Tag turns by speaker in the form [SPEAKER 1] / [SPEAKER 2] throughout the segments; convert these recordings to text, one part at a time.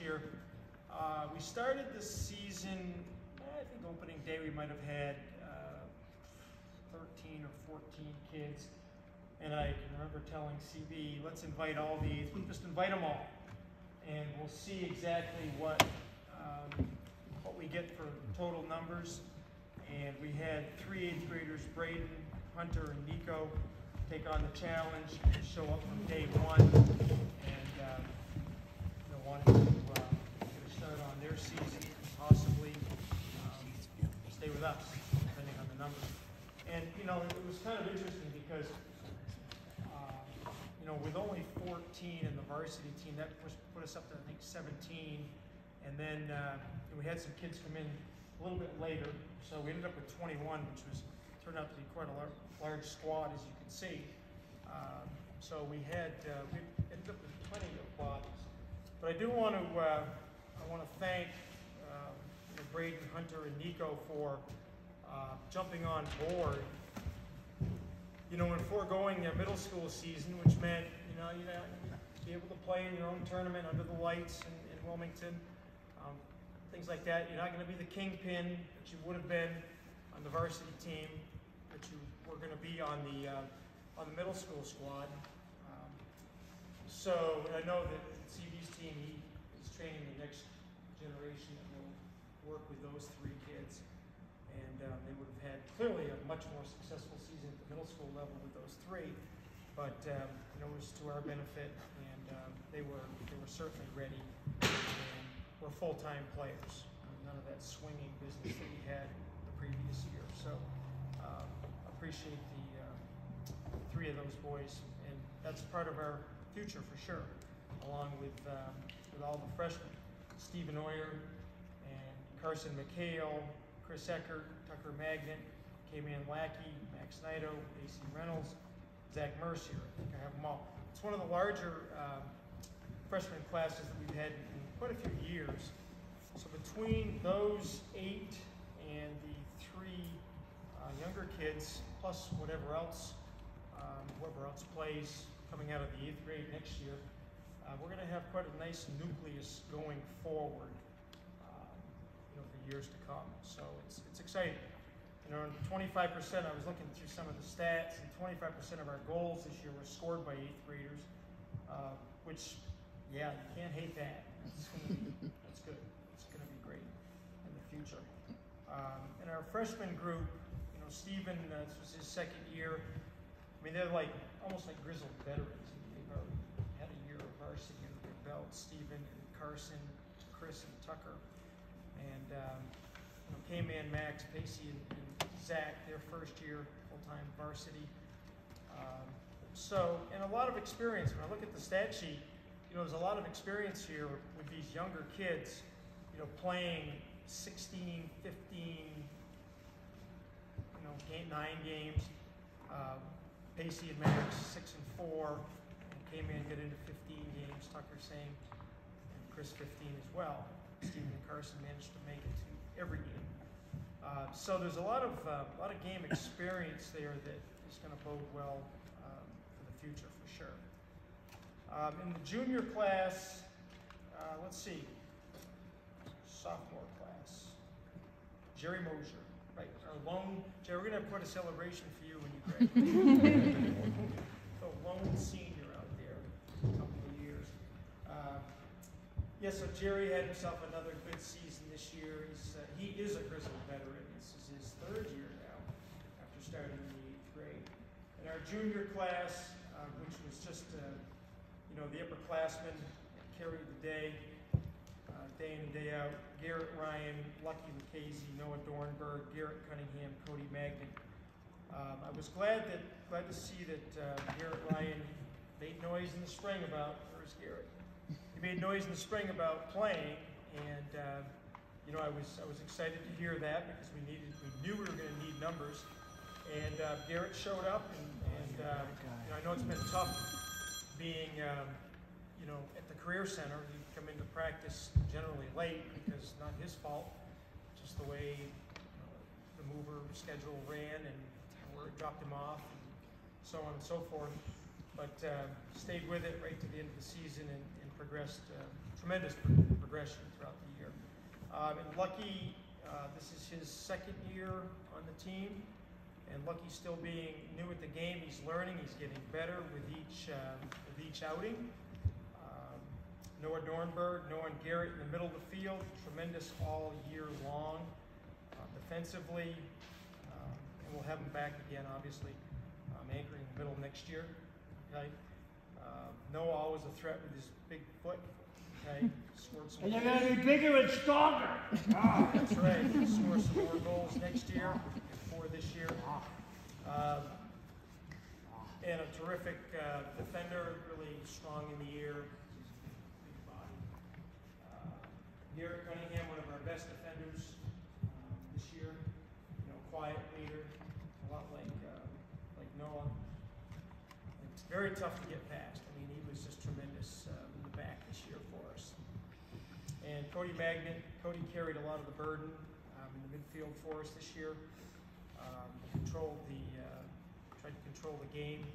[SPEAKER 1] year. We started this season, I think opening day we might have had 13 or 14 kids. And I can remember telling CB, let's invite all these, just invite them all. And we'll see exactly what we get for total numbers. And we had 3 8th graders, Braden, Hunter, and Nico, take on the challenge and show up from day one, and wanted to get a start on their season, possibly stay with us, depending on the numbers. And it was kind of interesting because with only 14 in the varsity team, that put us up to I think 17, and then we had some kids come in a little bit later, so we ended up with 21, which turned out to be quite a large squad, as you can see. So we ended up with plenty of bodies. But I do want to thank Braden, Hunter, and Nico for jumping on board. In foregoing a middle school season, which meant you'd be able to play in your own tournament under the lights in Wilmington, things like that. You're not going to be the kingpin that you would have been on the varsity team, that you were going to be on the middle school squad. So I know that CB's team, he is training the next generation that will work with those 3 kids, and they would have had clearly a much more successful season at the middle school level with those 3. But it was to our benefit, and they were certainly ready. And were full-time players. None of that swinging business that we had the previous year. So appreciate the 3 of those boys, and that's part of our future for sure, along with all the freshmen. Stephen Oyer and Carson McHale, Chris Eckert, Tucker Magnet, K-Man Lackey, Max Nido, AC Reynolds, Zach Mercier. I think I have them all. It's one of the larger freshman classes that we've had in quite a few years. So between those 8 and the 3 younger kids, plus whoever else plays coming out of the 8th grade next year, we're going to have quite a nice nucleus going forward, for years to come. So it's exciting. 25%, I was looking through some of the stats, and 25% of our goals this year were scored by 8th graders, which, yeah, you can't hate that. That's good. It's going to be great in the future. In our freshman group, Stephen, this was his 2nd year. I mean, they're almost like grizzled veterans. They've already had a year of varsity under their belt. Stephen and Carson, Chris and Tucker, and K-Man, Max, Pacey, and Zach, their 1st year full-time varsity. And a lot of experience. When I look at the stat sheet, there's a lot of experience here with these younger kids, playing 16, 15, 9 games. Pacey and Max 6 and 4, and K-Man get into 15 games. Tucker same, and Chris 15 as well. Stephen and Carson managed to make it to every game. So there's a lot of game experience there that is going to bode well for the future for sure. In the junior class, let's see, sophomore class, Jerry Mosier, right? Our lone, Jerry, we're going to put a celebration for you when you graduate. The lone senior out there, a couple of years. So Jerry had himself another good season this year. He is a grizzled veteran. This is his 3rd year now after starting in the 8th grade. In our junior class, which was just the upperclassmen that carried the day in and day out, Garrett Ryan, Lucky Lucchese, Noah Dornberg, Garrett Cunningham, Cody Magnet. I was glad to see that Garrett Ryan made noise in the spring about, where's Garrett? He made noise in the spring about playing, and I was excited to hear that because we knew we were going to need numbers, and Garrett showed up, and I know it's been tough being at the Career Center. He'd come into practice generally late because not his fault, just the way the mover schedule ran and where it dropped him off, and so on and so forth. But stayed with it right to the end of the season and progressed tremendous progression throughout the year. And Lucky, this is his second year on the team, and Lucky's still being new at the game. He's learning, he's getting better with each outing. Noah Dornberg, Noah and Garrett in the middle of the field, tremendous all year long. Defensively, and we'll have him back again, obviously, anchoring the middle next year. Okay. Noah always a threat with his big foot. Okay. Scored some.
[SPEAKER 2] And you're going to be bigger and stronger.
[SPEAKER 1] That's right. Score some more goals next year, 4 this year. And a terrific defender, really strong in the air. Garrett Cunningham, one of our best defenders this year. You know, quiet leader, a lot like Noah. It's very tough to get past. I mean, he was just tremendous in the back this year for us. And Cody Magnet, Cody carried a lot of the burden in the midfield for us this year. Tried to control the game.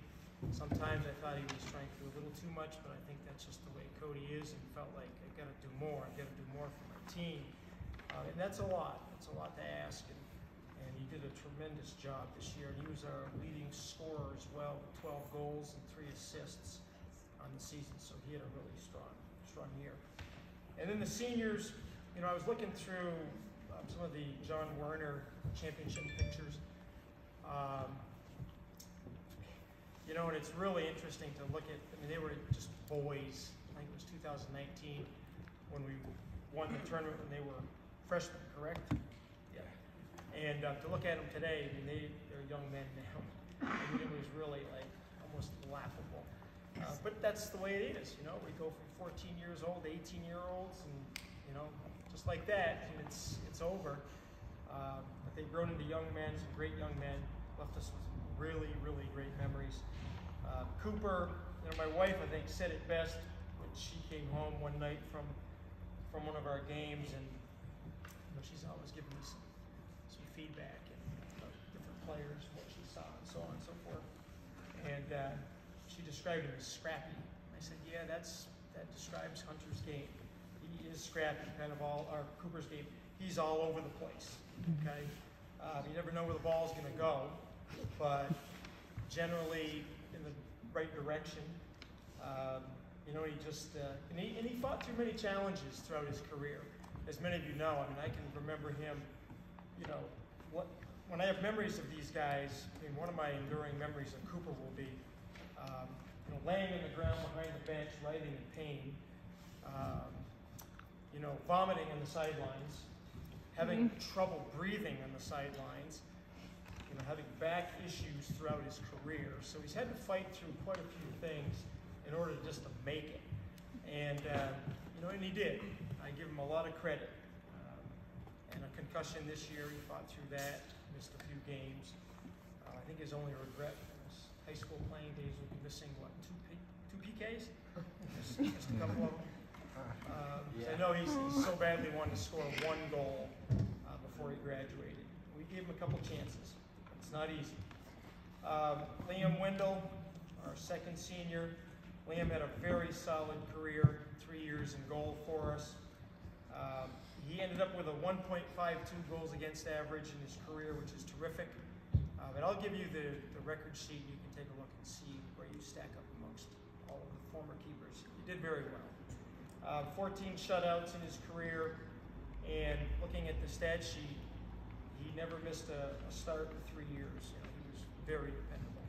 [SPEAKER 1] Sometimes I thought he was trying to do a little too much, but I think that's just the way Cody is, and felt like I've got to do more. I've got to do more for my team, and that's a lot. That's a lot to ask, and he did a tremendous job this year. And he was our leading scorer as well, with 12 goals and 3 assists on the season. So he had a really strong year. And then the seniors, you know, I was looking through some of the John Werner championship pictures. You know, and it's really interesting to look at. I mean, they were just boys. I think it was 2019 when we won the tournament when they were freshmen, correct? Yeah. And to look at them today, I mean, they're young men now. I mean, it was really like almost laughable. But that's the way it is, you know. We go from 14 years old to 18-year-olds, and you know, just like that, and it's over. But they've grown into young men, some great young men. Left us with really, really great memories. Cooper, you know, my wife, I think, said it best when she came home one night from one of our games, and you know, she's always giving me some feedback and different players, what she saw, and so on and so forth. And she described him as scrappy. I said, yeah, that describes Hunter's game. He is scrappy, kind of Cooper's game. He's all over the place. Okay, you never know where the ball's going to go, but generally in the right direction. You know, he just and he fought through many challenges throughout his career. As many of you know, I mean, I can remember him. You know, when I have memories of these guys, I mean, one of my enduring memories of Cooper will be, you know, laying on the ground behind the bench, writhing in pain. You know, vomiting on the sidelines, having trouble breathing on the sidelines. You know, having back issues throughout his career. So he's had to fight through quite a few things in order just to make it. And, you know, and he did. I give him a lot of credit. And a concussion this year, he fought through that, missed a few games. I think his only regret in his high school playing days would be missing, what, two PKs? Just a couple of them. Yeah. I know he's so badly wanted to score 1 goal before he graduated. We gave him a couple chances. It's not easy. Liam Wendell, our second senior. Liam had a very solid career, 3 years in goal for us. He ended up with a 1.52 goals against average in his career, which is terrific. But I'll give you the record sheet. You can take a look and see where you stack up amongst all of the former keepers. You did very well. 14 shutouts in his career, and looking at the stat sheet, he never missed a start in 3 years. You know, he was very dependable.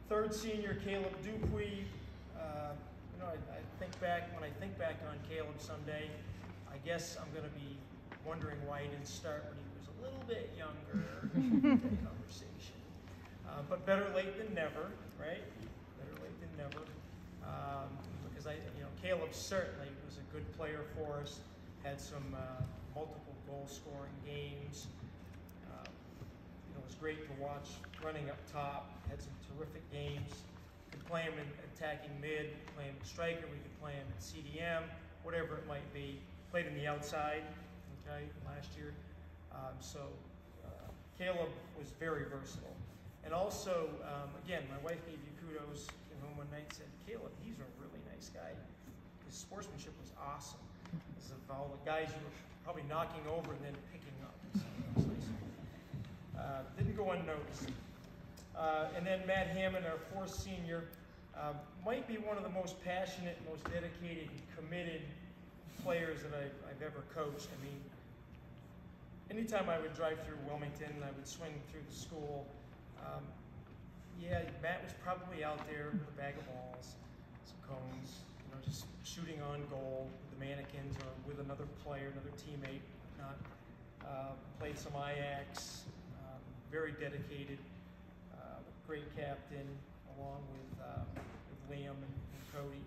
[SPEAKER 1] Third senior, Caleb Dupuis. You know, I think back, when I think back on Caleb someday, I guess I'm going to be wondering why he didn't start when he was a little bit younger in that conversation. But better late than never, right? Better late than never. Because Caleb certainly was a good player for us. Had some multiple goal-scoring games. It was great to watch running up top. Had some terrific games. Could play him in attacking mid, play him in striker. We could play him in CDM, whatever it might be. Played in the outside, okay, last year. Caleb was very versatile. And also, again, my wife gave you kudos. Came home one night and said, Caleb, he's a really nice guy. His sportsmanship was awesome. This is all the guys you were probably knocking over and then picking up. So it was nice. Didn't go unnoticed. And then Matt Hammond, our fourth senior, might be one of the most passionate, most dedicated, and committed players that I've ever coached. I mean, anytime I would drive through Wilmington, I would swing through the school. Yeah, Matt was probably out there with a bag of balls, some cones, just shooting on goal with the mannequins or with another player, another teammate. Not played some IX. Very dedicated, great captain, along with Liam and Cody.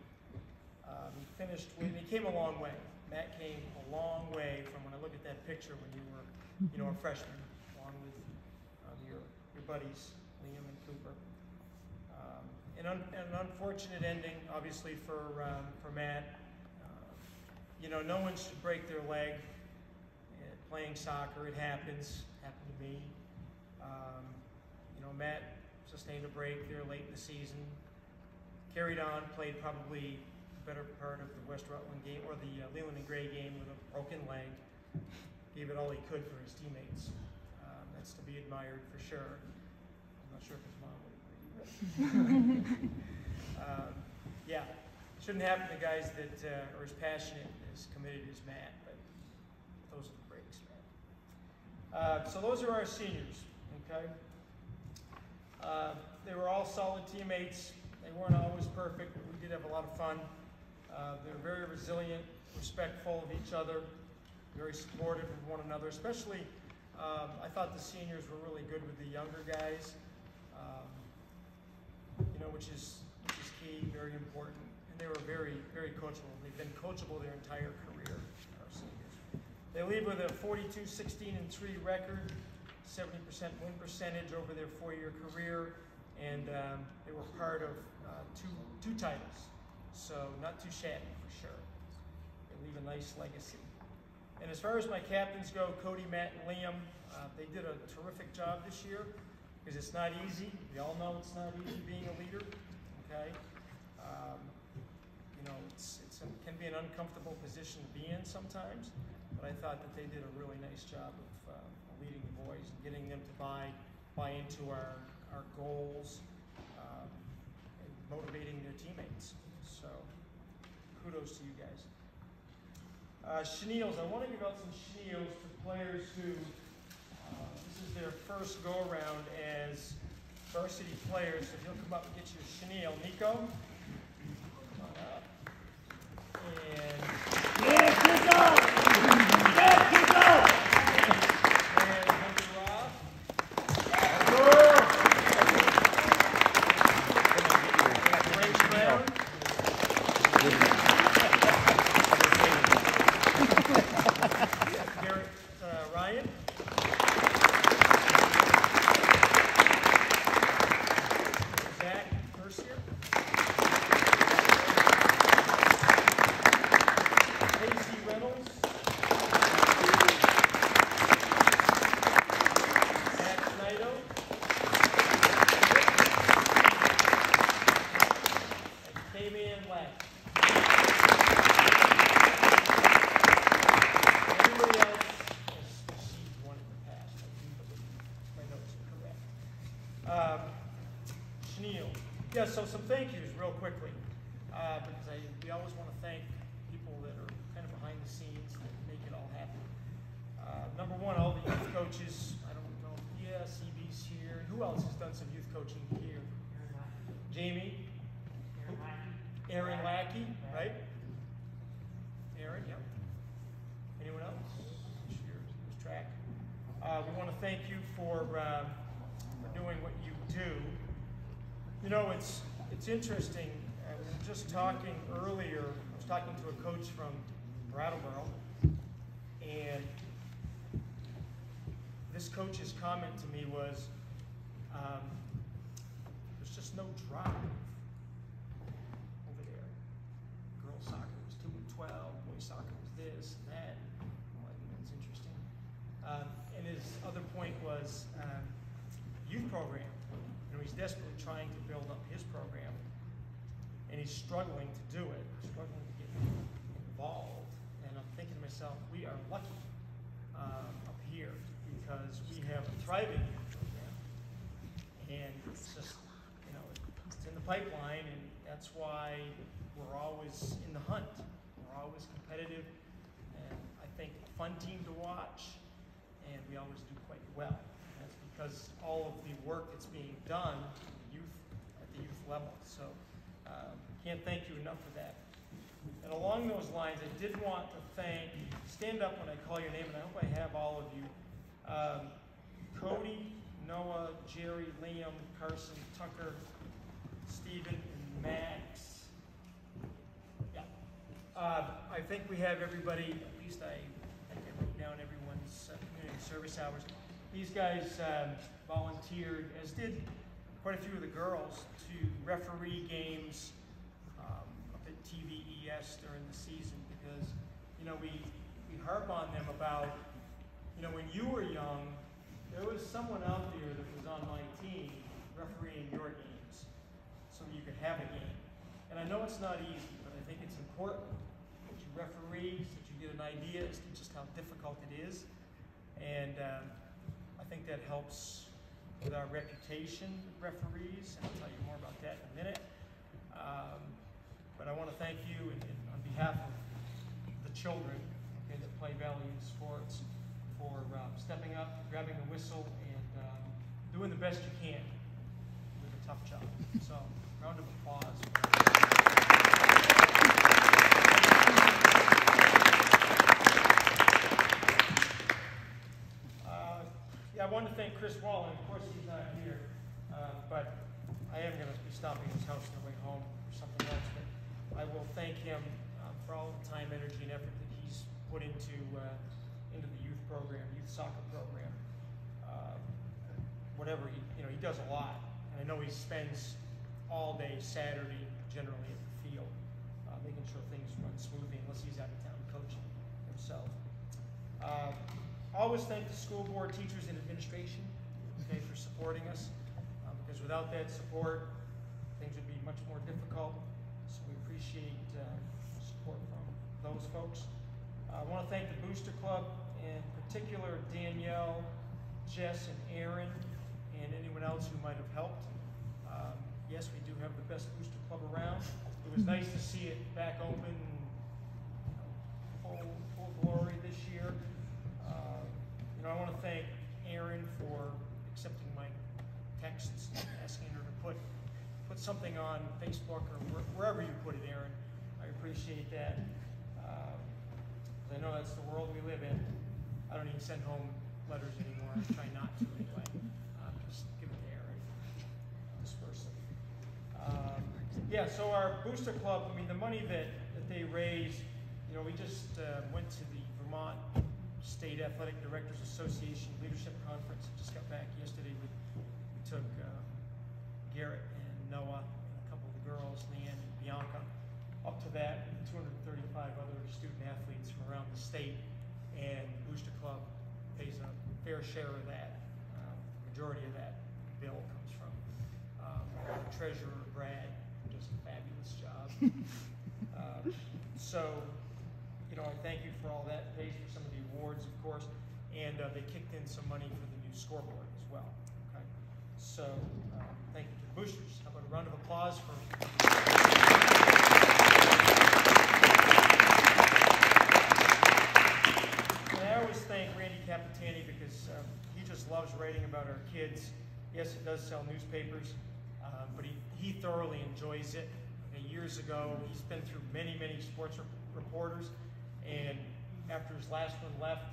[SPEAKER 1] He came a long way. Matt came a long way from when I look at that picture when you were, a freshman, along with your buddies, Liam and Cooper. An unfortunate ending, obviously, for Matt. No one should break their leg playing soccer. It happens. Happened to me. Matt sustained a break there late in the season. Carried on, played probably the better part of the West Rutland game, or the Leland and Gray game, with a broken leg. Gave it all he could for his teammates. That's to be admired for sure. I'm not sure if his mom would agree. Yeah, shouldn't happen to guys that are as passionate, as committed as Matt, but those are the breaks, man. So those are our seniors, okay? They were all solid teammates. They weren't always perfect, but we did have a lot of fun. They were very resilient, respectful of each other, very supportive of one another. Especially, I thought the seniors were really good with the younger guys, which is key, very important. And they were very, very coachable. They've been coachable their entire career, our seniors. They leave with a 42-16-3 record, 70% win percentage over their 4-year career, and they were part of two titles, so not too shabby for sure. They leave a nice legacy. And as far as my captains go, Cody, Matt, and Liam, they did a terrific job this year, because it's not easy. We all know it's not easy being a leader, okay? It can be an uncomfortable position to be in sometimes, but I thought that they did a really nice job of leading the boys and getting them to buy into our goals, and motivating their teammates. So kudos to you guys. Chenilles, I want to give out some chenilles to players who, this is their first go-around as varsity players. So if you'll come up and get your chenille. Nico, come on up. And
[SPEAKER 2] Yeah, kick off! Yeah, kick off!
[SPEAKER 1] and Henry Roth. Grace Brown. Garrett Ryan. Zach Mercier. Casey Reynolds. Zach Naito. And Damian Lack. Everybody else has received one in the past. I do believe my notes are correct. Chenille. Yeah, so some thank yous real quickly, because we always want to thank people that are kind of behind the scenes that make it all happen. Number one, all the youth coaches. I don't know, CB's here. Who else has done some youth coaching here? Jamie. Aaron Lackey, right? Aaron, yep. Anyone else? Here's track. We want to thank you for doing what you do. It's interesting. We were just talking earlier. I was talking to a coach from Brattleboro, and this coach's comment to me was, there's just no drive over there. Girls soccer was 2 and 12, boys soccer was this and that. I'm like, that's interesting. And his other point was youth program. He's desperately trying to build up his program, and he's struggling to do it, struggling to get involved. And I'm thinking to myself, we are lucky up here because we have a thriving youth program. And it's just, it's in the pipeline, and that's why we're always in the hunt. We're always competitive, and I think a fun team to watch, and we always do quite well. And that's because all of the work that's being done at the youth level. So can't thank you enough for that. And along those lines, I did want to stand up when I call your name, and I hope I have all of you. Cody, Noah, Jerry, Liam, Carson, Tucker, Stephen, and Max. Yeah. I think we have everybody, at least I think I wrote down everyone's community service hours. These guys volunteered, as did quite a few of the girls, to referee games up at TVES during the season because, we harp on them about, when you were young, there was someone out there that was on my team refereeing your games so you could have a game. And I know it's not easy, but I think it's important that you referee, so that you get an idea as to just how difficult it is. And I think that helps with our reputation with referees, and I'll tell you more about that in a minute. But I want to thank you on behalf of the children that play Valley Youth Sports for stepping up, grabbing the whistle, and doing the best you can with a tough job. So, round of applause. I want to thank Chris Wallen. Of course, he's not here, but I am going to be stopping at his house on the way home for something else. But I will thank him for all the time, energy, and effort that he's put into the youth program, youth soccer program. Whatever he does a lot, and I know he spends all day Saturday generally at the field, making sure things run smoothly, unless he's out of town coaching himself. Always thank the school board, teachers, and administration for supporting us, because without that support, things would be much more difficult. So we appreciate support from those folks. I want to thank the Booster Club, in particular Danielle, Jess, and Aaron, and anyone else who might have helped. Yes, we do have the best Booster Club around. It was nice to see it back open, full glory this year. I want to thank Erin for accepting my texts and asking her to put something on Facebook or wherever you put it, Erin. I appreciate that. I know that's the world we live in. I don't even send home letters anymore. I try not to anyway. Just give it to Erin. Disperse it. So our Booster Club, the money that they raise, we just went to the Vermont State Athletic Directors Association Leadership Conference. I just got back yesterday. We took Garrett and Noah and a couple of the girls, Leanne and Bianca, up to that, and 235 other student athletes from around the state, and Booster Club pays a fair share of that. The majority of that bill comes from our treasurer, Brad, who does a fabulous job. I thank you for all that. Pays for some of the awards, of course, and they kicked in some money for the new scoreboard as well. Okay, so thank you to the Boosters. How about a round of applause for? And I always thank Randy Capitani because he just loves writing about our kids. Yes, it does sell newspapers, but he thoroughly enjoys it. Years ago, he's been through many sports reporters. And after his last one left,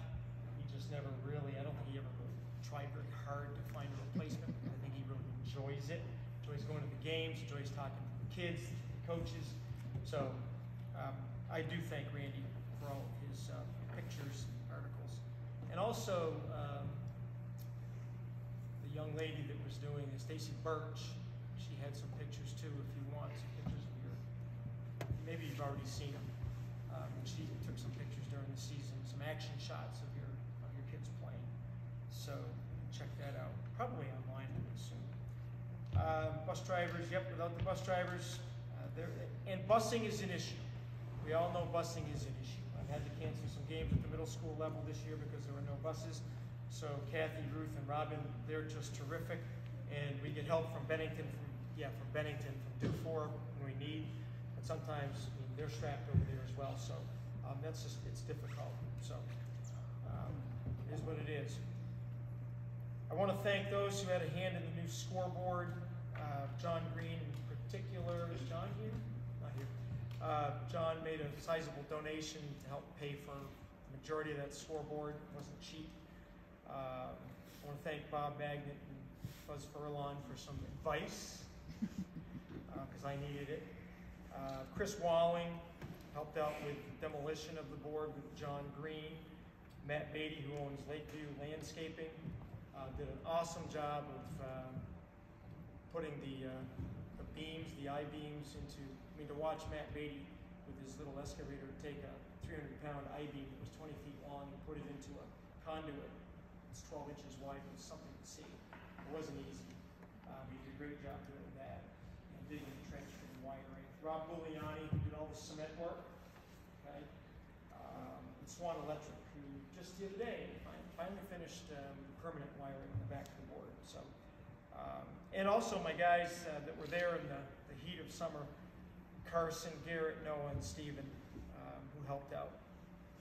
[SPEAKER 1] he just never really, I don't think he ever really tried very hard to find a replacement. I think he really enjoys it, enjoys going to the games, enjoys talking to the kids, the coaches. So I do thank Randy for all of his pictures, articles. And also the young lady that was doing it, Stacy Birch, she had some pictures too, if you want some pictures of your, maybe you've already seen them. She took some pictures during the season, some action shots of your kids playing. So check that out. Probably online, I would assume. Bus drivers, without the bus drivers, and busing is an issue. we all know busing is an issue. I've had to cancel some games at the middle school level this year because there were no buses. So Kathy, Ruth, and Robin, they're just terrific. And we get help from Bennington, from Dufour when we need. And sometimes they're strapped over there as well. So that's just, it's difficult. So it is what it is. I want to thank those who had a hand in the new scoreboard. John Green in particular. Is John here? Not here. John made a sizable donation to help pay for the majority of that scoreboard. It wasn't cheap. I want to thank Bob Magnet and Buzz Furlong for some advice, because I needed it. Chris Walling helped out with demolition of the board with John Green. Matt Beatty, who owns Lakeview Landscaping, did an awesome job of putting the beams, the I-beams into, to watch Matt Beatty with his little excavator take a 300-pound I-beam that was 20 feet long and put it into a conduit. It's 12 inches wide. It was something to see. It wasn't easy. He did a great job doing that and digging the trench for the wiring. Rob Bulliani, who did all the cement work, okay? And Swan Electric, who just the other day finally finished permanent wiring on the back of the board. So, and also my guys that were there in the heat of summer, Carson, Garrett, Noah, and Steven, who helped out.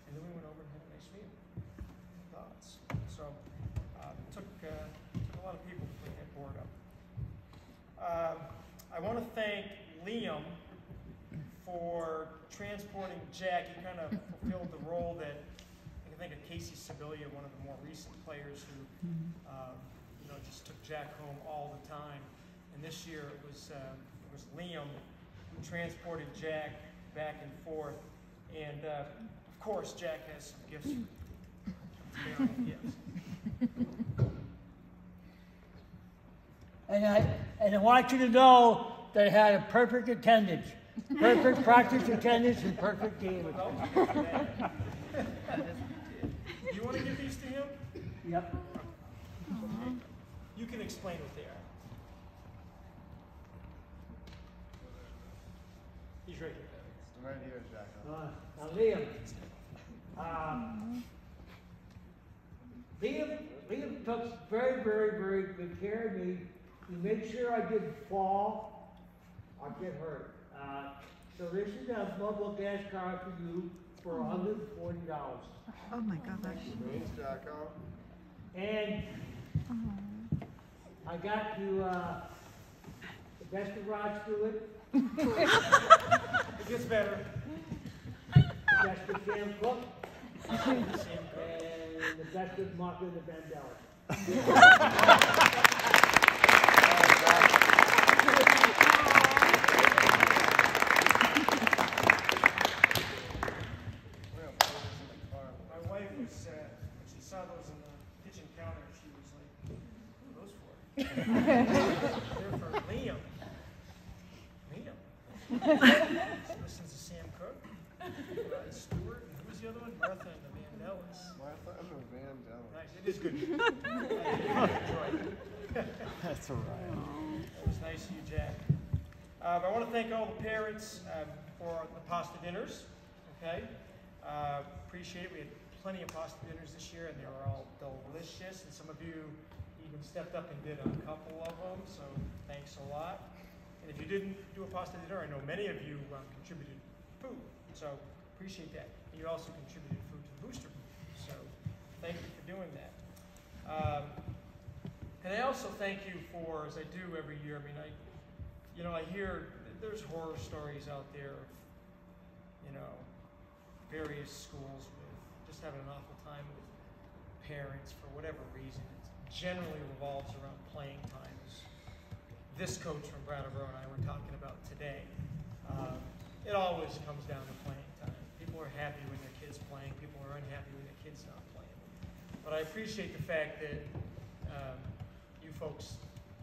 [SPEAKER 1] And then we went over and had a nice meal. Thoughts. So it took a lot of people to clean that board up. I want to thank Liam for transporting Jack. He kind of fulfilled the role that I think of Casey Sibilia, one of the more recent players who just took Jack home all the time. And this year it was Liam who transported Jack back and forth. And of course, Jack has some gifts.
[SPEAKER 2] And I want you to know they had a perfect attendance, perfect practice attendance, and perfect game attendance.
[SPEAKER 1] You want to give these to him?
[SPEAKER 2] Yep.
[SPEAKER 1] Okay. You can explain what they are. He's right here.
[SPEAKER 3] Right here, Jack.
[SPEAKER 2] Now, Liam took very, very, very good care of me. He made sure I didn't fall or get hurt. So this is a mobile gas card for you for $140.
[SPEAKER 4] Oh my gosh.
[SPEAKER 3] Thanks, Jacko.
[SPEAKER 2] And I got to the best of Rod Stewart.
[SPEAKER 1] It gets better.
[SPEAKER 2] The best of Sam Cook. And the best of Marco the Vandellis.
[SPEAKER 1] My wife was, when she saw those on the kitchen counter, she was like, who are those for? They're for Liam. She listens to Sam Cook, Rod Stewart, and who's the other one? Martha and the Vandellis.
[SPEAKER 3] Martha and the Vandellis.
[SPEAKER 1] Nice, it is good. I enjoyed it.
[SPEAKER 3] That's all right.
[SPEAKER 1] It was nice of you, Jack. I want to thank all the parents for the pasta dinners. Okay, appreciate it. We had plenty of pasta dinners this year, and they were all delicious. And some of you even stepped up and did a couple of them. So thanks a lot. And if you didn't do a pasta dinner, I know many of you contributed food. So appreciate that. And you also contributed food to the booster. So thank you for doing that. And I also thank you for, as I do every year, I hear there's horror stories out there of, various schools with just having an awful time with parents for whatever reason. It generally revolves around playing times. This coach from Brattleboro and I were talking about today. It always comes down to playing time. People are happy when their kid's playing. People are unhappy when their kid's not playing. But I appreciate the fact that you folks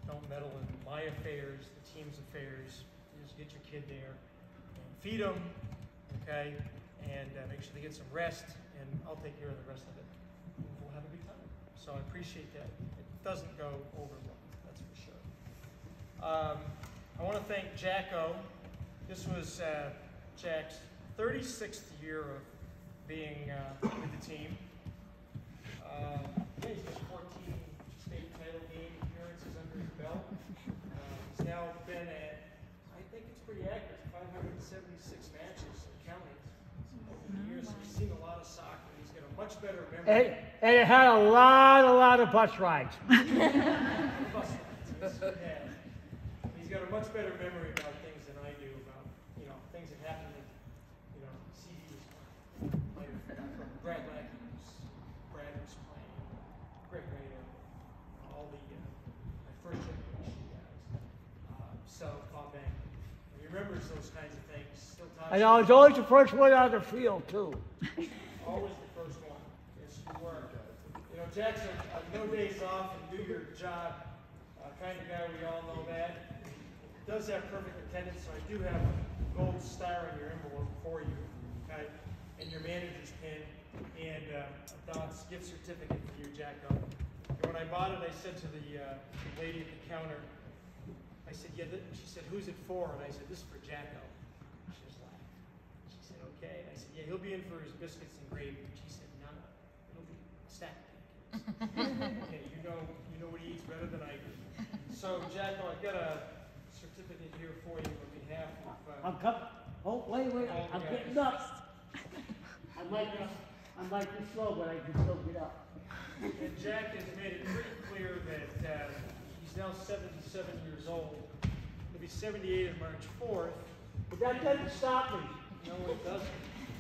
[SPEAKER 1] don't meddle in my affairs, the team's affairs. You just get your kid there and feed them, okay, and make sure they get some rest, and I'll take care of the rest of it. And we'll have a good time. So I appreciate that. It doesn't go overlooked, that's for sure. I want to thank Jacko. This was Jack's 36th year of being with the team. Yeah, he's got 14 state title game appearances under his belt. He's now been at, I think it's pretty accurate, 576 matches counting over the years. So he's seen a lot of soccer. He's got a much better memory.
[SPEAKER 2] And it had a lot of bus rides.
[SPEAKER 1] Bus rides, yes, he has. He's got a much better memory about things than I do, about, you know, things that happened in, you know, CDs, like from Brad Lackey, Brad was playing, Greg Rado, all the, my first generation guys, Bob Bank. He remembers those kinds of things, still talks
[SPEAKER 2] And I was always the first one out of the field, too.
[SPEAKER 1] always the first one. Yes, you were. You know, Jack's a no days off and do your job kind of guy. We all know that. He does have perfect attendance, so I do have a gold star in your envelope for you, okay, and your manager's pin, and a Don's gift certificate for you, Jacko. And when I bought it, I said to the lady at the counter, I said, yeah, she said, who's it for? And I said, this is for Jacko. She just laughed. She said, okay. I said, yeah, he'll be in for his biscuits and gravy. She said, no, it'll be stacked pancakes. Okay, you know what he eats better than I do. So, Jacko, I've got a certificate here for you on behalf of.
[SPEAKER 2] I'm coming. Oh, wait, I'm getting up. I might be slow, but I can still get up.
[SPEAKER 1] And Jack has made it pretty clear that he's now 77 years old. He'll be 78 on March 4th.
[SPEAKER 2] But that doesn't stop me.
[SPEAKER 1] No, it doesn't.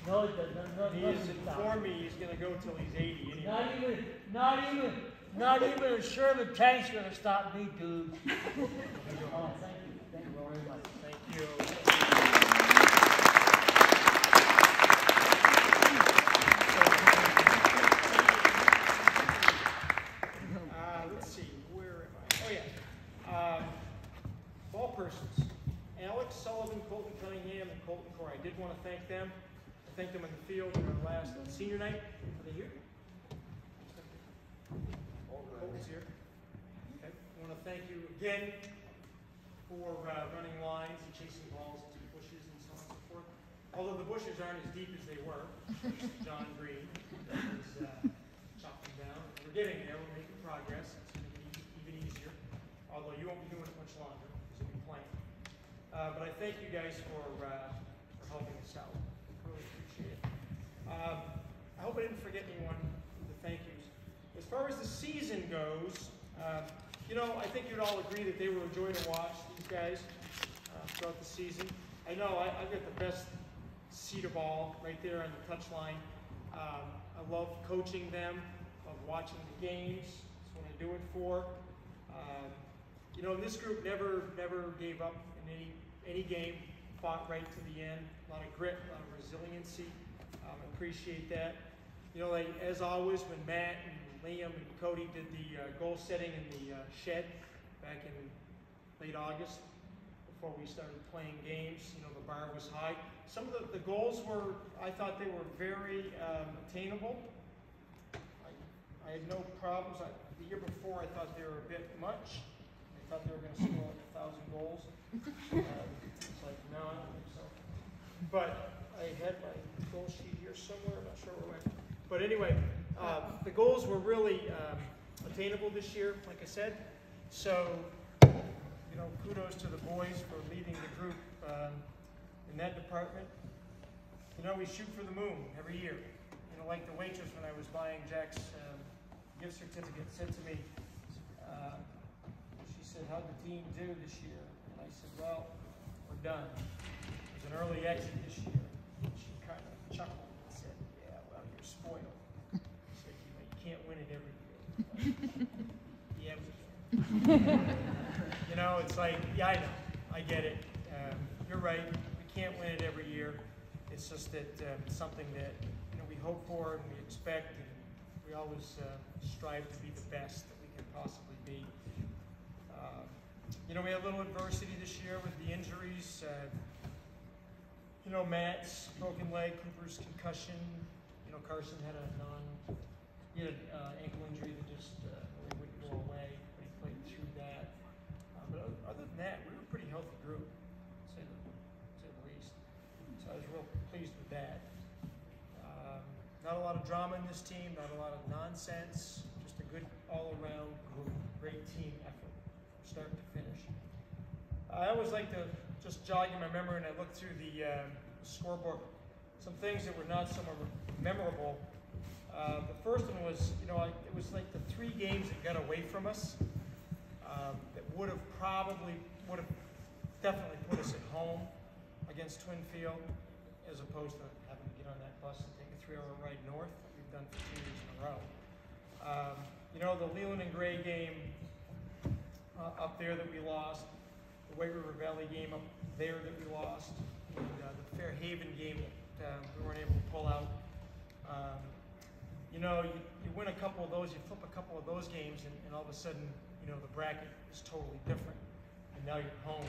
[SPEAKER 2] No, it doesn't. No,
[SPEAKER 1] He has informed me he's going to go till he's 80 anyway.
[SPEAKER 2] Not even a Sherman tank's gonna stop me, dude. Oh, thank you. Thank you very much.
[SPEAKER 1] Thank you. Let's see, where am I? Oh yeah. Ball persons. Alex Sullivan, Colton Cunningham, and Colton Corey. I did want to thank them. I thanked them in the field on our last senior night. Are they here? Colton's here. Okay. I want to thank you again for running lines and chasing balls into bushes and so on and so forth. Although the bushes aren't as deep as they were. John Green is chopping down. We're getting there. We're making progress. It's going to be even easier. Although you won't be doing it much longer because you'll be playing. But I thank you guys for helping us out. Really appreciate it. I hope I didn't forget anyone with the thank yous. As far as the season goes, you know, I think you'd all agree that they were a joy to watch, these guys, throughout the season. I know I've got the best seat of all right there on the touch line. I love coaching them, love watching the games. That's what I do it for. You know, this group never gave up in any game, fought right to the end. A lot of grit, a lot of resiliency. Appreciate that. You know, like, as always, when Matt and Liam and Cody did the goal setting in the shed back in late August, before we started playing games, you know, the bar was high. Some of the goals were, I thought they were very attainable. I had no problems. The year before, I thought they were a bit much. I thought they were going to score like 1,000 goals. It's like, no, I don't think so. But I had my goal sheet here somewhere. I'm not sure where it went. But anyway, the goals were really attainable this year, like I said. So, you know, kudos to the boys for leading the group in that department. You know, we shoot for the moon every year. You know, like the waitress when I was buying Jack's gift certificate said to me, she said, how'd the team do this year? And I said, well, we're done. There's an early exit this year. And she kind of chuckled and said, yeah, well, you're spoiled. She said, you know, you can't win it every year. Yeah, we can. You know, it's like, yeah, I know. I get it. You're right. We can't win it every year. It's just that it's something that, you know, we hope for and we expect, and we always strive to be the best that we can possibly be. You know, we had a little adversity this year with the injuries. You know, Matt's broken leg, Cooper's concussion. You know, Carson had he had an ankle injury that just really wouldn't go away, but he played through that. But other than that, we were a pretty healthy group, to say the least. So I was real pleased pleased with that. Not a lot of drama in this team, not a lot of nonsense, just a good all-around group, great team effort, start to finish. I always like to just jog in my memory and I look through the scorebook, some things that were not so memorable. The first one was, it was like the 3 games that got away from us that would have definitely put us at home against Twinfield, as opposed to having to get on that bus and take a 3-hour ride north that we've done for 2 years in a row. The Leland and Gray game up there that we lost, the White River Valley game up there that we lost, and the Fairhaven game that we weren't able to pull out. You win a couple of those, you flip a couple of those games, and all of a sudden, the bracket is totally different. And now you're home.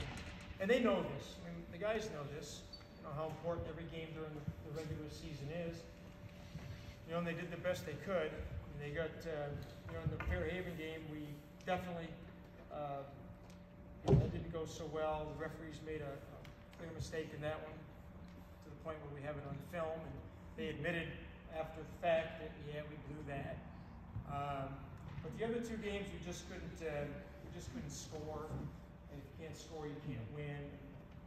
[SPEAKER 1] And they know this. I mean, the guys know this. How important every game during the regular season is. And they did the best they could. And they got, in the Fairhaven game, we definitely, that didn't go so well. The referees made a clear mistake in that one, to the point where we have it on film. And they admitted after the fact that, we blew that. But the other 2 games, we just couldn't score. And if you can't score, you can't win.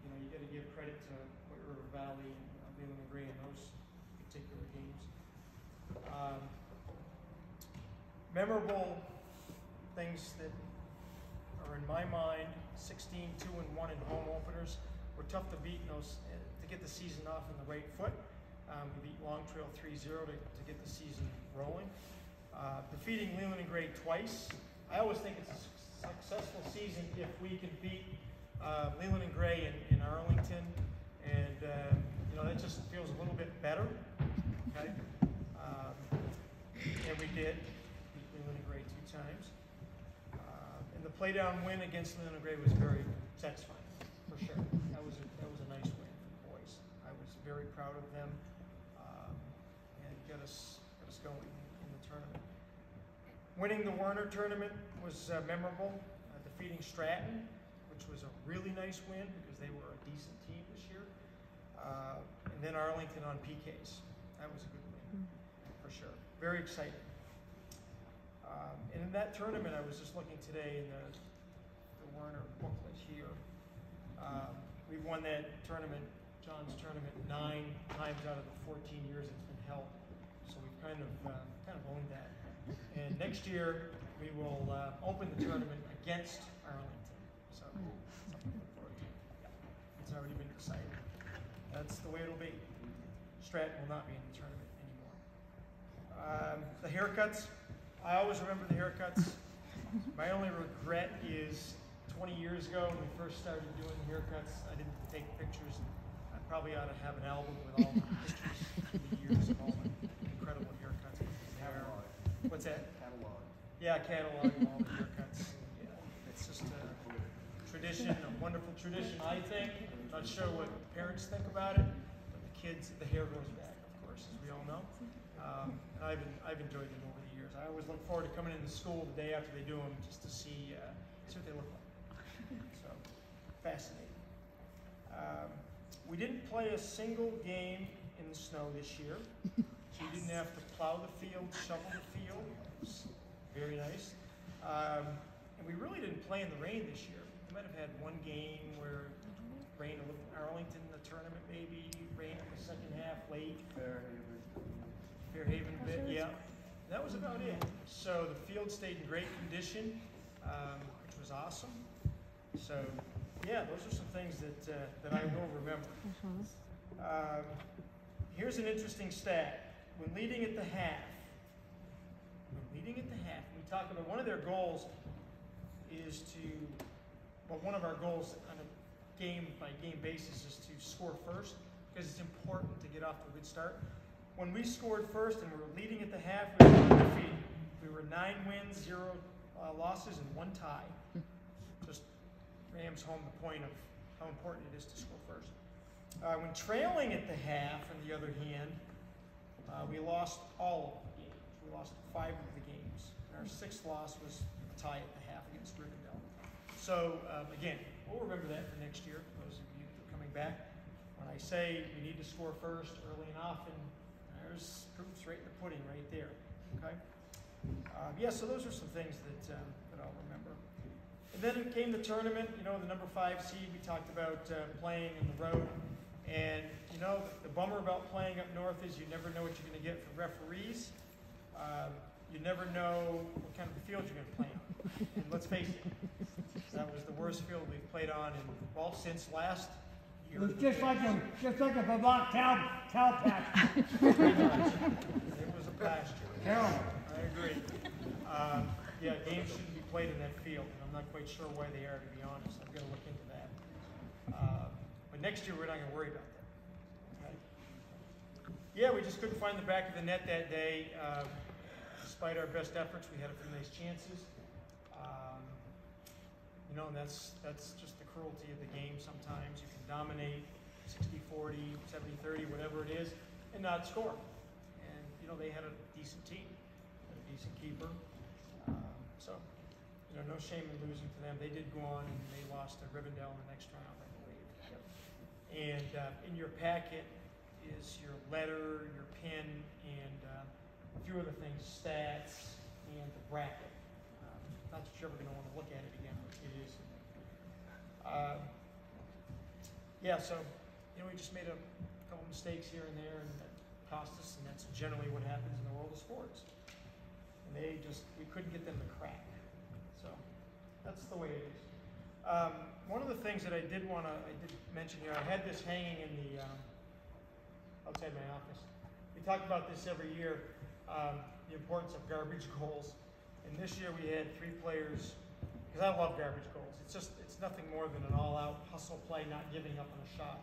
[SPEAKER 1] You got to give credit to White River Valley and Leland and Gray in those particular games. Memorable things that are in my mind: 16-2-1 in home openers. Were tough to beat in those to get the season off on the right foot. We beat Long Trail 3-0 to get the season rolling. Defeating Leland and Gray twice. I always think it's a successful season if we can beat Leland and Gray in Arlington, and that just feels a little bit better. Okay, and we did beat Leland and Gray 2 times, and the playdown win against Leland and Gray was very satisfying, for sure. That was a nice win for the boys. I was very proud of them, and got us going in the tournament. Winning the Werner tournament was memorable. Defeating Stratton, which was a really nice win because they were a decent team this year. And then Arlington on PKs. That was a good win, for sure. Very exciting. And in that tournament, I was just looking today in the Werner booklet here. We've won that tournament, John's tournament, 9 times out of the 14 years it's been held. So we've kind of owned that. And next year, we will open the tournament against Arlington. So, something to look forward to. It's already been decided. That's the way it'll be. Stratton will not be in the tournament anymore. The haircuts. I always remember the haircuts. My only regret is 20 years ago when we first started doing haircuts, I didn't take pictures. I probably ought to have an album with all the pictures through the years of all the incredible haircuts. What's that?
[SPEAKER 3] Catalog.
[SPEAKER 1] Yeah, cataloging all the haircuts. Yeah, it's just a tradition, a wonderful tradition, I think. Not sure what parents think about it, but the kids, the hair grows back, of course, as we all know. And I've enjoyed them over the years. I always look forward to coming into school the day after they do them, just to see what they look like. So, fascinating. We didn't play a single game in the snow this year. So you didn't have to plow the field, shovel the field. It was very nice. And we really didn't play in the rain this year. We might have had one game where it rained a little. Arlington, the tournament maybe, rained in the second half late. Fairhaven bit, yeah. That was about it. So the field stayed in great condition, which was awesome. So, yeah, those are some things that I will remember. Here's an interesting stat. When leading at the half, we talk about one of their goals is one of our goals on a game-by-game basis is to score first, because it's important to get off to a good start. When we scored first and we were leading at the half, we were undefeated. We were 9 wins, 0 losses, and 1 tie. Just rams home the point of how important it is to score first. When trailing at the half, on the other hand, we lost all of the games. We lost 5 of the games. Our 6th loss was a tie at the half against Rivendell. So, again, we'll remember that for next year, those of you that are coming back. When I say you need to score first early and often, there's proofs right in the pudding right there, okay? Yeah, so those are some things that I'll remember. And then it came the tournament, you know, the number 5 seed, we talked about playing in the road. And, you know, the bummer about playing up north is you never know what you're going to get for referees. You never know what kind of field you're going to play on. And let's face it, that was the worst field we've played on in, well, since last year.
[SPEAKER 2] It was just like a Vermont cow patch.
[SPEAKER 1] It was a pasture.
[SPEAKER 2] Terrible.
[SPEAKER 1] I agree. Yeah, games shouldn't be played in that field, and I'm not quite sure why they are, to be honest. I'm going to look into that. But next year, we're not going to worry about that. Okay? Yeah, we just couldn't find the back of the net that day. Despite our best efforts, we had a few nice chances. You know, and that's just the cruelty of the game sometimes. You can dominate 60-40, 70-30, whatever it is, and not score. And, you know, they had a decent team, a decent keeper. So, you know, no shame in losing to them. They did go on and they lost to Rivendell in the next round, I believe. Yep. And in your packet is your letter, your pin, and a few other things, stats, and the bracket. Not that you're ever going to want to look at it again, but it is. Yeah, so, you know, we just made a couple mistakes here and there, and that cost us, and that's generally what happens in the world of sports. And we couldn't get them to crack. So, that's the way it is. One of the things that I did mention here, I had this hanging in the, outside my office. We talk about this every year, the importance of garbage goals. And this year we had 3 players, because I love garbage goals. It's nothing more than an all-out hustle play, not giving up on a shot.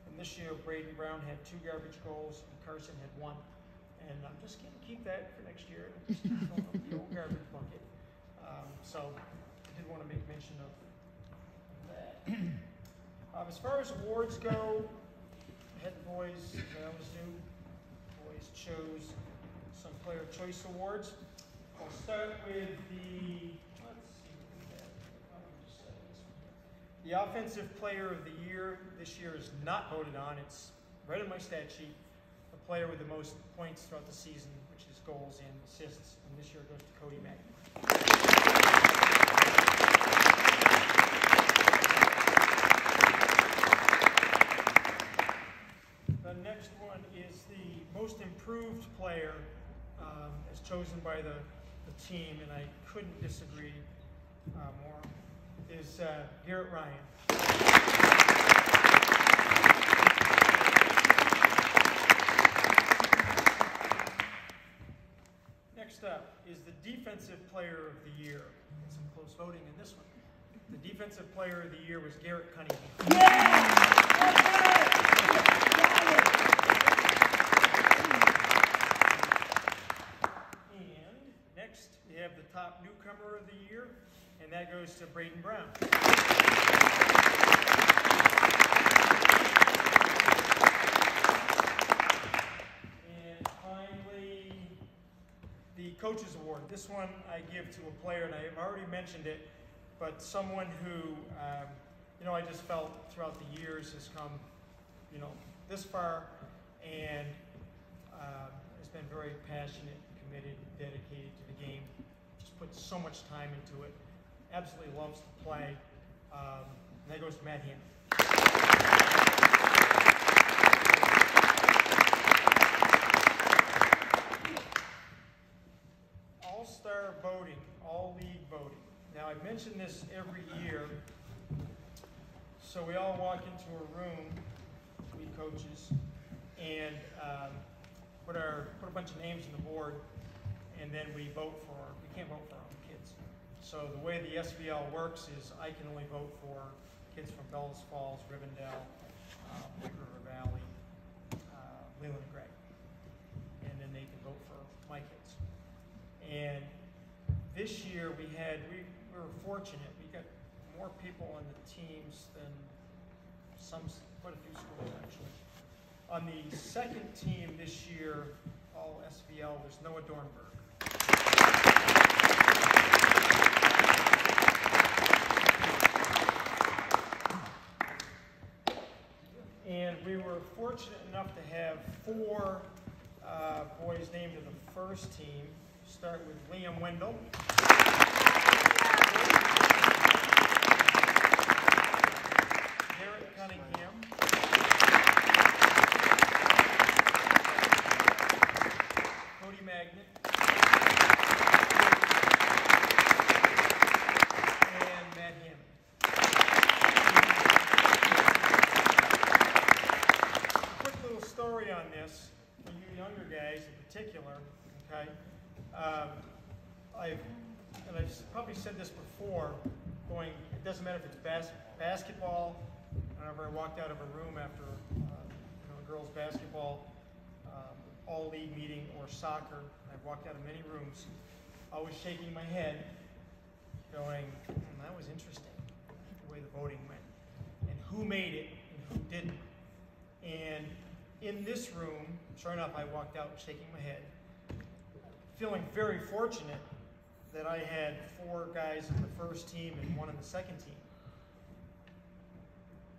[SPEAKER 1] And this year Braden Brown had 2 garbage goals, and Carson had 1. And I'm just going to keep that for next year. Just fill up the old garbage bucket. So I did want to make mention of that. As far as awards go, I had the boys, as I always do, boys chose some player choice awards. I'll start with the offensive player of the year. This year is not voted on. It's right on my stat sheet. The player with the most points throughout the season, which is goals and assists, and this year goes to Cody Mack. The next one is the most improved player, as chosen by the team, and I couldn't disagree more, is Garrett Ryan. Next up is the defensive player of the year. Get some close voting in this one. The defensive player of the year was Garrett Cunningham.
[SPEAKER 2] Yeah!
[SPEAKER 1] We have the top newcomer of the year, and that goes to Braden Brown. And finally, the Coaches Award. This one I give to a player, and I've already mentioned it, but someone who, you know, I just felt throughout the years has come, you know, this far, and has been very passionate, committed, dedicated to the game. Just puts so much time into it. Absolutely loves to play. And that goes to Matt Hannon. All-star voting, all-league voting. Now, I mention this every year. So we all walk into a room, we coaches, and put a bunch of names on the board, and then we can't vote for our own kids. So the way the SVL works is I can only vote for kids from Bellows Falls, Rivendell, Big River Valley, Leland and Gregg. And then they can vote for my kids. And this year we were fortunate. We got more people on the teams than quite a few schools actually. On the second team this year, all SVL, was Noah Dornberg. And we boys named to the first team. Start with Liam Wendell. Garrett Cunningham. Cody Magnet. And Matt Hammond. A quick little story on this, for you younger guys in particular, okay? I've probably said this before, it doesn't matter if it's basketball. Whenever I walked out of a room after a girls' basketball all-league meeting, or soccer, I've walked out of many rooms, always shaking my head, going, that was interesting, the way the voting went, and who made it and who didn't. And in this room, sure enough, I walked out shaking my head, feeling very fortunate that I had 4 guys in the first team and 1 in the second team.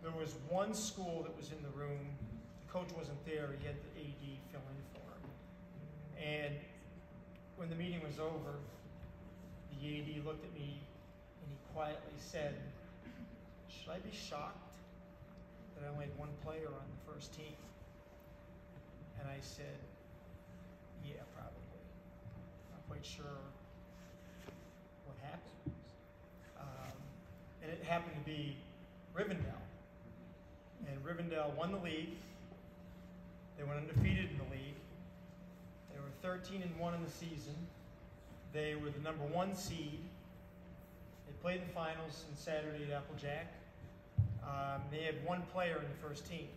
[SPEAKER 1] There was one school that was in the room, the coach wasn't there, he had the AD fill in for him. And when the meeting was over, the AD looked at me and he quietly said, "Should I be shocked that I only had 1 player on the first team?" And I said, "Yeah, probably. Not quite sure what happened." And it happened to be Rivendell. And Rivendell won the league. They went undefeated in the league. They were 13-1 in the season. They were the number 1 seed. They played the finals on Saturday at Applejack. They had 1 player in the first team.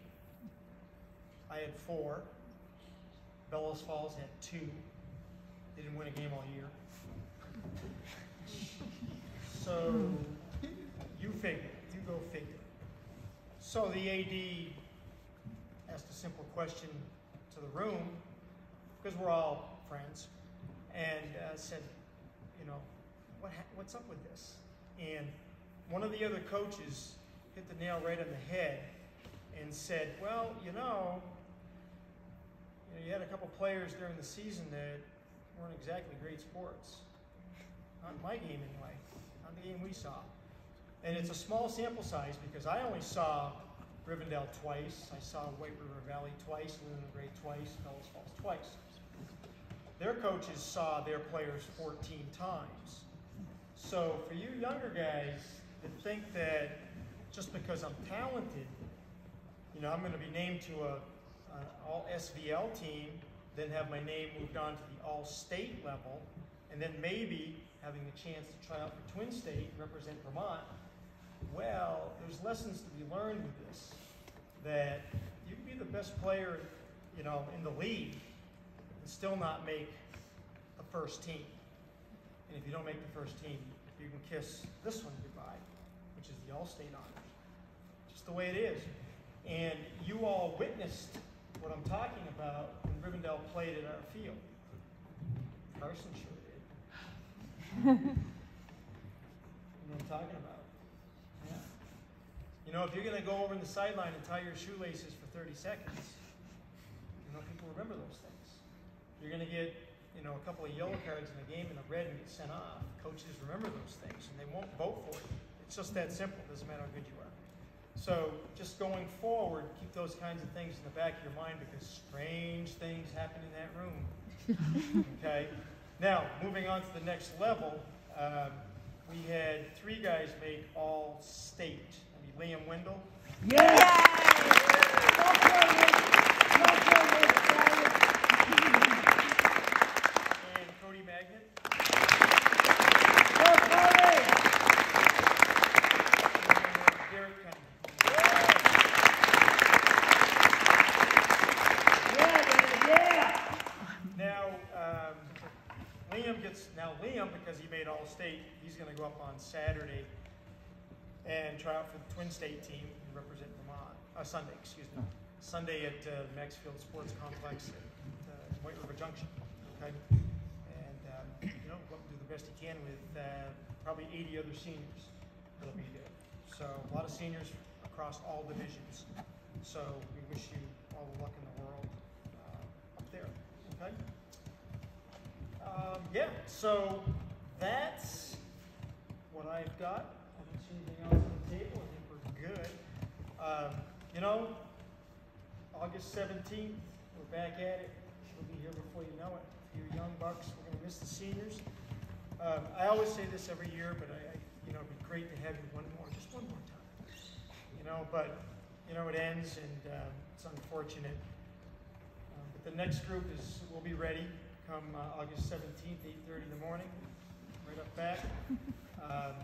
[SPEAKER 1] I had 4. Bellows Falls had 2. They didn't win a game all year. So, you figure. You go figure. So the AD asked a simple question to the room, because we're all friends, and said, what's up with this? And one of the other coaches hit the nail right on the head and said, well, you had a couple players during the season that weren't exactly great sports. Not in my game anyway, not the game we saw. And it's a small sample size because I only saw Rivendell twice. I saw White River Valley twice, Lunar Gray twice, Bellows Falls twice. Their coaches saw their players 14 times. So for you younger guys that think that just because I'm talented, I'm going to be named to an all SVL team, then have my name moved on to the all-state level, and then maybe having the chance to try out for Twin State and represent Vermont. Well, there's lessons to be learned with this, that you can be the best player, in the league and still not make the first team. And if you don't make the first team, you can kiss this one goodbye, which is the All-State honors. Just the way it is. And you all witnessed what I'm talking about when Rivendell played at our field. Carson sure did. You know what I'm talking about? Yeah. If you're going to go over in the sideline and tie your shoelaces for 30 seconds, people remember those things. You're going to get, a couple of yellow cards in a game and a red and get sent off. Coaches remember those things and they won't vote for you. It's just that simple. It doesn't matter how good you are. So just going forward, keep those kinds of things in the back of your mind because strange things happen in that room. Okay? Now, moving on to the next level, we had 3 guys make All-State. Liam Wendell.
[SPEAKER 2] Yes!
[SPEAKER 1] And Cody Magnet.
[SPEAKER 2] Go Cody!
[SPEAKER 1] And Garrett Cunningham.
[SPEAKER 2] Yeah!
[SPEAKER 1] Now, Liam, because he made All-State, he's going to go up on Saturday and try out for the Twin State team and represent Vermont. Sunday at Maxfield Sports Complex at White River Junction. Okay, and go up and do the best he can with probably 80 other seniors that'll be there. So a lot of seniors across all divisions. So we wish you all the luck in the world up there. Okay. Yeah, so that's what I've got. I don't see anything else on the table. I think we're good. You know, August 17th, we're back at it. We'll be here before you know it. For you young bucks, we're going to miss the seniors. I always say this every year, but you know, it'd be great to have you just one more time. You know, but you know, it ends, and it's unfortunate. But the next group will be ready come August 17th, 8:30 in the morning, right up back.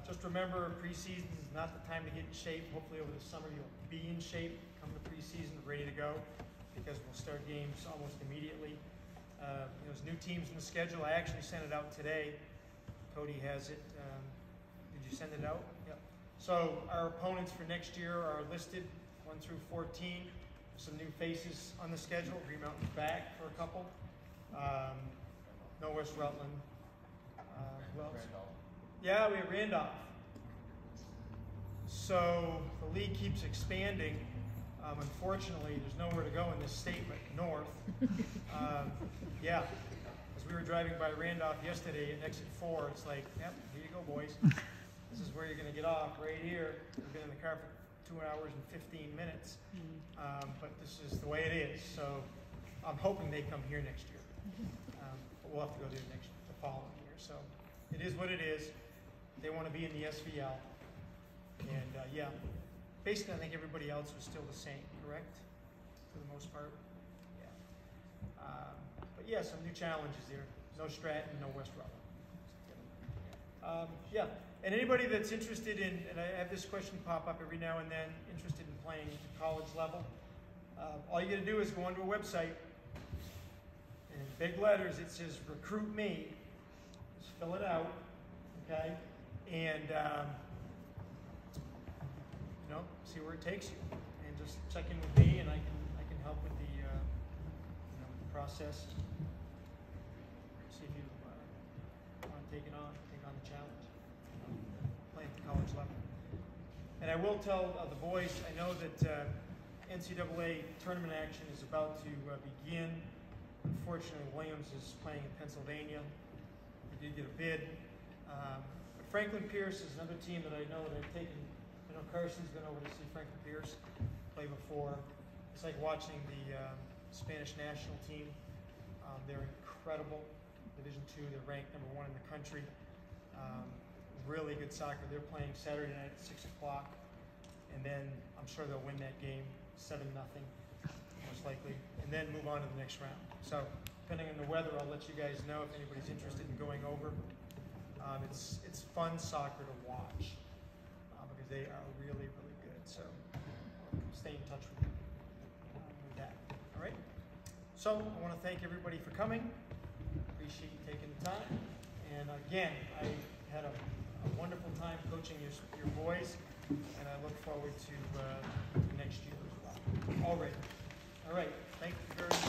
[SPEAKER 1] Just remember, preseason is not the time to get in shape. Hopefully over the summer you'll be in shape, come to preseason ready to go, because we'll start games almost immediately. There's new teams in the schedule. I actually sent it out today. Cody has it. Did you send it out? Yep. So our opponents for next year are listed 1 through 14. Some new faces on the schedule. Green Mountain's back for a couple. No West Rutland. Who else? Yeah, we have Randolph. So the league keeps expanding. Unfortunately, there's nowhere to go in this state but north. Yeah, as we were driving by Randolph yesterday at exit 4, it's like, yep, here you go, boys. This is where you're going to get off, right here. We've been in the car for 2 hours and 15 minutes. But this is the way it is. So I'm hoping they come here next year. But we'll have to go there the following year. So it is what it is. They want to be in the SVL. And yeah, basically I think everybody else was still the same, correct? For the most part. Yeah. But yeah, some new challenges there. No Stratton, no West Rutland. Yeah. And anybody that's interested in, and I have this question pop up every now and then, interested in playing at the college level, all you got to do is go onto a website, and in big letters it says "Recruit Me." Just fill it out, okay, and see where it takes you, and just check in with me, and I can help with the the process. See if you want to take on the challenge, playing at the college level. And I will tell the boys, I know that NCAA tournament action is about to begin. Unfortunately, Williams is playing in Pennsylvania. They did get a bid. But Franklin Pierce is another team that I know that I've taken. I know Carson's been over to see Franklin Pierce play before. It's like watching the Spanish national team. They're incredible. Division II, they're ranked #1 in the country. Really good soccer. They're playing Saturday night at 6 o'clock. And then I'm sure they'll win that game 7-0, most likely. And then move on to the next round. So depending on the weather, I'll let you guys know if anybody's interested in going over. It's fun soccer to watch. Because they are really, really good. So stay in touch with that. All right? So I want to thank everybody for coming. Appreciate you taking the time. And again, I had a wonderful time coaching your boys, and I look forward to next year as well. All right. Thank you very much.